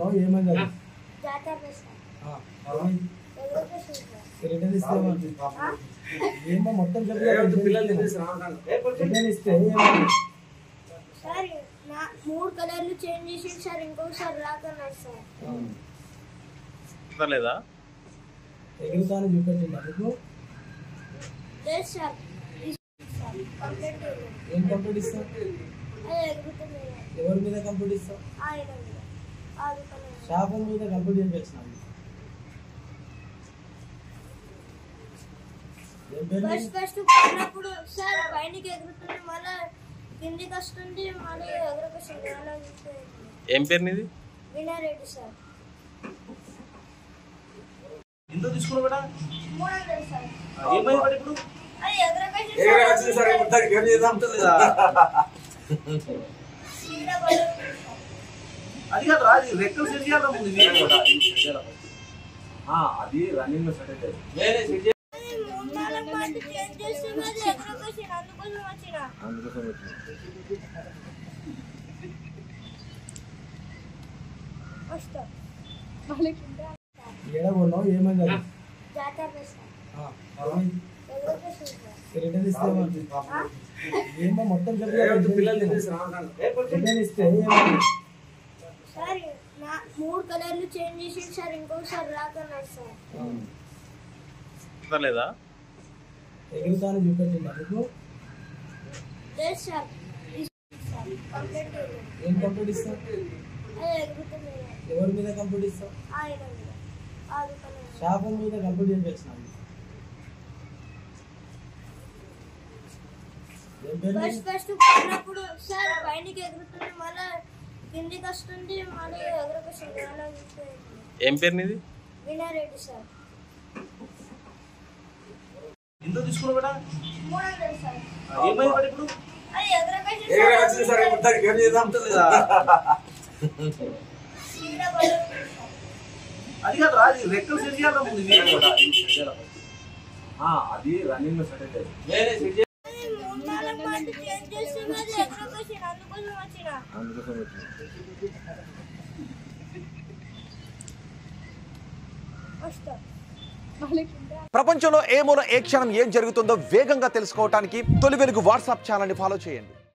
ఎడగొన్నావు ఏమైంది అది? రిటర్న్ ఇస్తే ఏమో మొత్తం ఇస్తే సార్ 3 కలర్లు చేంజ్ చేసి సార్ ఇంకొకసారి రాకన్నారు సార్ లేదా ఎగురుతాను చూపెట్టిందా నీకు? లేదు సార్ ఏం కంప్లీట్ ఇస్తావు? ఎవరి మీద కంప్లీట్ ఇస్తావు? షాపు మీద కంప్లీట్ ఏం చేసినావు? ఫస్ట్ పడినప్పుడు సార్ పైనకి ఎగురుతుంది మళ్ళీ కిందికి వస్తుంది మళ్ళీ ఎగురకొస్తుంది. ఏం పేరు నీది? వినారెడ్డి సార్. ఎంత తీసుకున్నావు బేటా? 300 సార్. ఏమైంది బేటా ఇప్పుడు? అది ఎగురకొచ్చింది సార్. అది కాదు రా, అది రెక్కలు సెట్ చేయాలి ముందు. అది రన్నింగ్ లో సెట్ అయితే ఎడగొన్నావు ఏమైంది అది? రిటర్న్ ఇస్తే ఏమో మొత్తం రిటర్న్ ఇస్తే సార్ 3 కలర్లు చేంజ్ చేసి సార్ ఇంకొకసారి రాకన్నారు సార్ లేదా ఎగురుతాను చూపెట్టిందా నీకు? లేదు సార్ ఏం కంప్లీట్ ఇస్తావు? ఎవరి మీద కంప్లీట్ ఇస్తావు? షాపు మీద కంప్లీట్ ఏం చేసినావు? ఫస్ట్ పడినప్పుడు సార్ పైనకి ఎగురుతుంది మళ్ళీ కిందికి వస్తుంది మళ్ళీ ఎగురకొస్తుంది. ఏం పేరు నీది? వినారెడ్డి సార్. ఎంత తీసుకున్నావు బేటా? 300 సార్. ఏమైంది బేటా ఇప్పుడు? అది ఎగురకొచ్చింది సార్. అది కాదు రా, అది రెక్కలు సెట్ చేయాలి ముందు. అది రన్నింగ్ లో సెట్ అయితే ప్రపంచంలో ఏ మూల ఏ క్షణం ఏం జరుగుతుందో వేగంగా తెలుసుకోవడానికి తొలి వెలుగు వాట్సాప్ ఛానల్ని ఫాలో చేయండి.